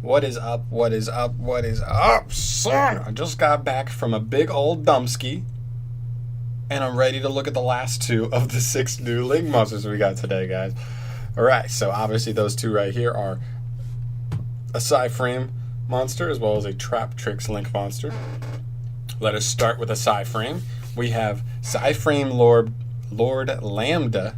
What is up? What is up? What is up, son? I just got back from a big old dumpski, and I'm ready to look at the last two of the 6 new Link monsters we got today, guys. Alright, so obviously those two right here are a PSYFRAME monster as well as a TRAPTRIX Link monster. Let us start with a PSYFRAME. We have PSYFRAME Lord Lambda,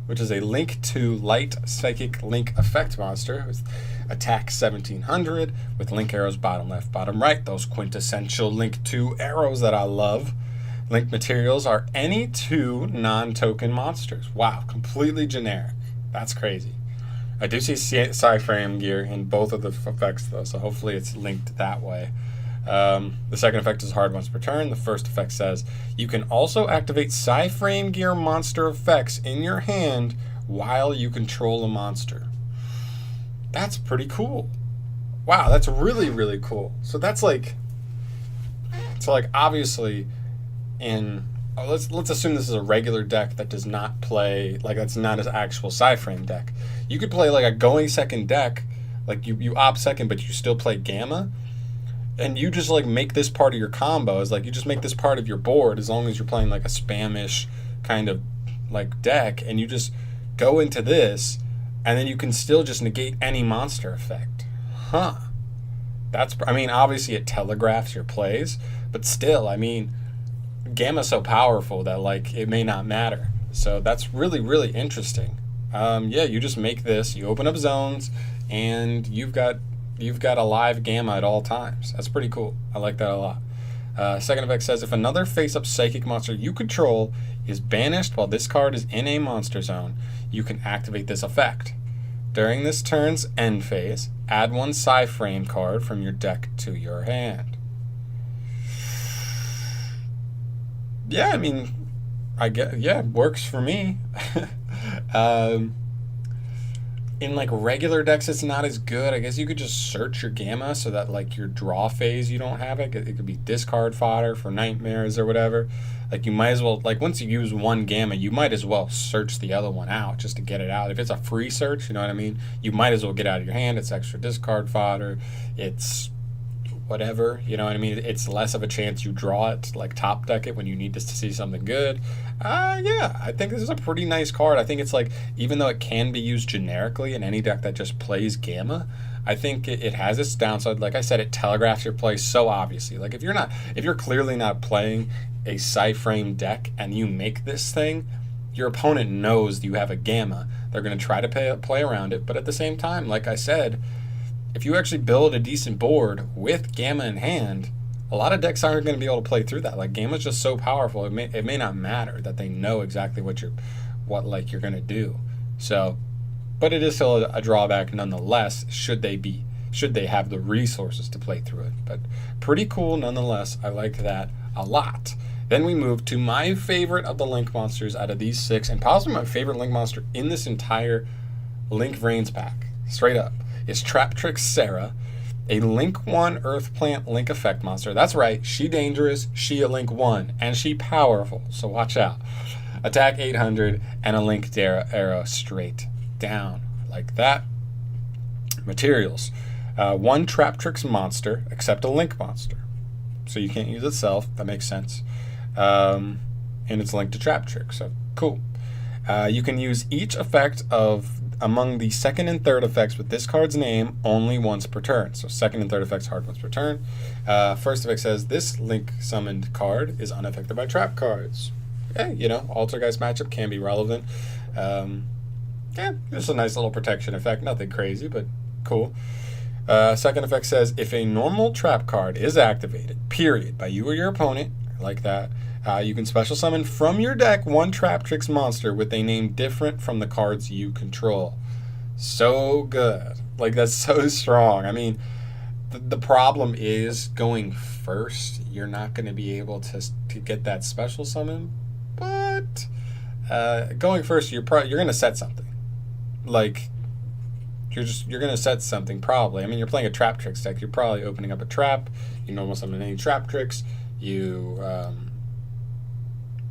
which is a Link 2 light psychic link effect monster with attack 1700 with link arrows bottom left, bottom right. Those quintessential Link 2 arrows that I love. Link materials are any 2 non-token monsters. Wow, completely generic. That's crazy. I do see PSYFRAME gear in both of the effects though, so hopefully it's linked that way. The second effect is hard once per turn. The first effect says you can also activate PSYFRAME gear monster effects in your hand while you control a monster. That's pretty cool. Wow, that's really, really cool. So that's like, obviously in, let's assume this is a regular deck that does not play, like that's not an actual PSYFRAME deck. You could play like a going second deck, like you opt second but you still play Gamma, and you just like make this part of your combos, like you just make this part of your board as long as you're playing like a spamish kind of like deck, and you just go into this and then you can still just negate any monster effect. Huh. That's, I mean, obviously it telegraphs your plays, but still, I mean, Gamma's so powerful that like it may not matter. So that's really, really interesting. Yeah, you just make this, you open up zones, and you've got a live Gamma at all times. That's pretty cool. I like that a lot. Second effect says if another face-up psychic monster you control is banished while this card is in a monster zone, you can activate this effect. During this turn's end phase, add 1 PSYFRAME card from your deck to your hand. Yeah, I mean, yeah, works for me. In like regular decks, it's not as good. I guess you could just search your Gamma so that like your draw phase you don't have it. It could be discard fodder for nightmares or whatever. Like you might as well, like once you use one Gamma, you might as well search the other one out just to get it out. If it's a free search, you know what I mean? You might as well get it out of your hand. It's extra discard fodder. It's whatever, you know what I mean? It's less of a chance you draw it, like top deck it when you need to see something good. Yeah, I think this is a pretty nice card. I think it's like, even though it can be used generically in any deck that just plays Gamma, I think it has its downside. Like I said, it telegraphs your play so obviously. Like if you're clearly not playing a PSYFRAME deck and you make this thing, your opponent knows you have a Gamma. They're going to try to play around it, but at the same time, like I said, if you actually build a decent board with Gamma in hand, a lot of decks aren't going to be able to play through that. Like Gamma's just so powerful, it may not matter that they know exactly what you're going to do. So, but it is still a drawback nonetheless. Should they have the resources to play through it? But pretty cool nonetheless. I like that a lot. Then we move to my favorite of the Link monsters out of these 6, and possibly my favorite Link monster in this entire Link Vrains pack. Straight up. Is TRAPTRIX Sarah, a Link 1 Earth Plant Link Effect monster. That's right, she dangerous, she a Link 1, and she powerful, so watch out. Attack 800 and a Link arrow straight down, like that. Materials. 1 TRAPTRIX monster, except a Link monster. So you can't use itself, that makes sense. And it's linked to TRAPTRIX, so cool. You can use each effect among the second and third effects with this card's name only once per turn. So second and third effects hard once per turn. First effect says this Link summoned card is unaffected by trap cards. Yeah, you know, Altergeist matchup can be relevant. Yeah, just a nice little protection effect. Nothing crazy, but cool. Second effect says if a normal trap card is activated, period, by you or your opponent, like that, you can special summon from your deck 1 TRAPTRIX monster with a name different from the cards you control. So good. Like, that's so strong. I mean, the problem is going first, you're not going to be able to get that special summon, but going first, you're going to set something. Like, you're going to set something probably. I mean, you're playing a TRAPTRIX deck. You're probably opening up a trap. You normal summon any TRAPTRIX. You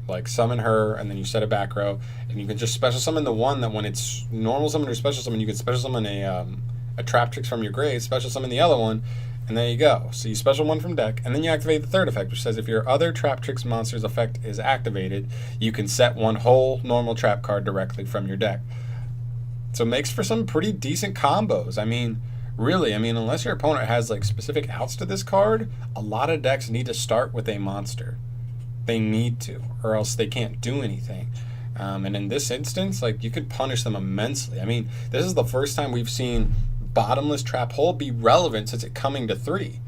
like summon her, and then you set a back row, and you can just special summon the one that when it's normal summon or special summon, you can special summon a a TRAPTRIX from your grave, special summon the other one, and there you go. So you special one from deck, and then you activate the third effect, which says if your other TRAPTRIX monster's effect is activated, you can set one whole normal trap card directly from your deck. So it makes for some pretty decent combos. I mean, really, unless your opponent has like specific outs to this card, a lot of decks need to start with a monster. They need to, or else they can't do anything. And in this instance, like, you could punish them immensely. I mean, this is the first time we've seen bottomless trap hole be relevant since it coming to 3,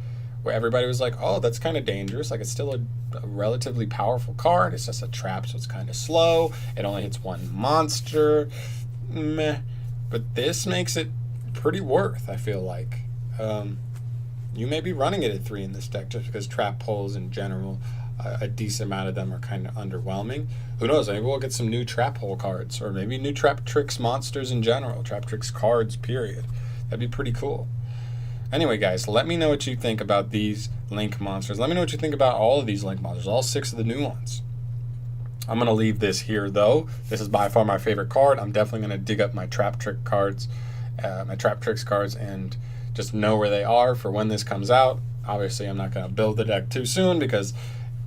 where everybody was like, oh, that's kind of dangerous. Like, it's still a relatively powerful card. It's just a trap, so it's kind of slow. It only hits one monster. Meh. But this makes it pretty worth, I feel like. You may be running it at 3 in this deck just because trap holes in general, a decent amount of them are kind of underwhelming. Who knows, maybe we'll get some new trap hole cards, or maybe new TRAPTRIX monsters in general, TRAPTRIX cards, period. That'd be pretty cool. Anyway, guys, let me know what you think about these Link monsters. Let me know what you think about all of these Link monsters, all 6 of the new ones. I'm going to leave this here, though. This is by far my favorite card. I'm definitely going to dig up my TRAPTRIX cards, and just know where they are for when this comes out. Obviously, I'm not going to build the deck too soon because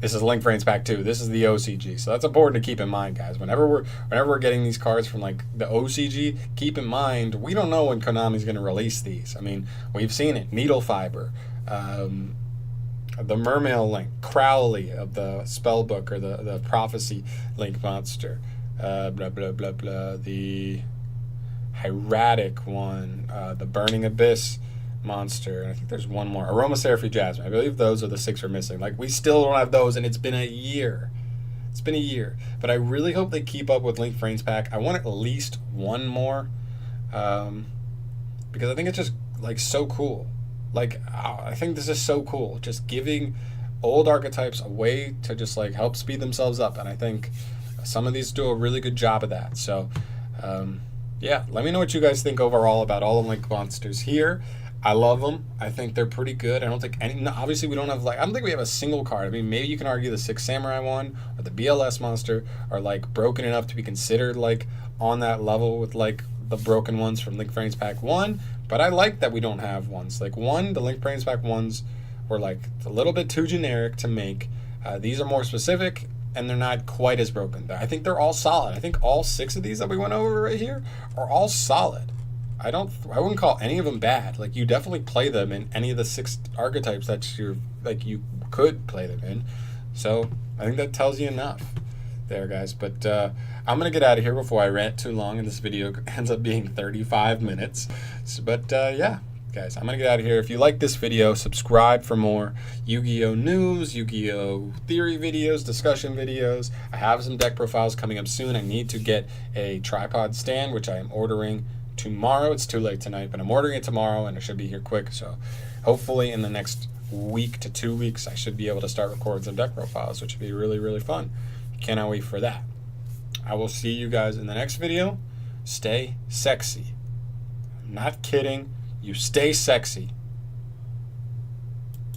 this is Link Frames Pack 2. This is the OCG. So that's important to keep in mind, guys. Whenever we're getting these cards from like the OCG, keep in mind we don't know when Konami's going to release these. I mean, we've seen it. Needle Fiber, the Mermail Link, Crowley of the Spellbook or the Prophecy Link monster, blah blah blah blah. The Hieratic one, the Burning Abyss monster, and I think there's one more, Aromatherapy Jasmine. I believe those are the 6 we're missing. Like, we still don't have those, and it's been a year. It's been a year. But I really hope they keep up with Link Frames Pack. I want at least one more, because I think it's just like so cool. Like, I think this is so cool, just giving old archetypes a way to just like help speed themselves up, and I think some of these do a really good job of that. So yeah, let me know what you guys think overall about all the Link monsters here. I love them. I think they're pretty good. I don't think any, obviously we don't have like, I don't think we have a single card. I mean, maybe you can argue the 6 Samurai one or the BLS monster are like broken enough to be considered like on that level with like the broken ones from Link Frames Pack 1, but I like that we don't have ones. Like the Link Frames Pack ones were like a little bit too generic to make. These are more specific and they're not quite as broken. I think they're all solid. I think all 6 of these that we went over right here are all solid. I wouldn't call any of them bad. Like, you definitely play them in any of the 6 archetypes that you could play them in. So I think that tells you enough there, guys. But I'm gonna get out of here before I rant too long and this video ends up being 35 minutes. But yeah, guys, I'm gonna get out of here. If you like this video, subscribe for more Yu-Gi-Oh news, Yu-Gi-Oh theory videos, discussion videos. I have some deck profiles coming up soon. I need to get a tripod stand, which I am ordering tomorrow. It's too late tonight, but I'm ordering it tomorrow and it should be here quick. So hopefully in the next week to 2 weeks, I should be able to start recording some deck profiles, which would be really, really fun. Cannot wait for that. I will see you guys in the next video. Stay sexy. I'm not kidding. You stay sexy.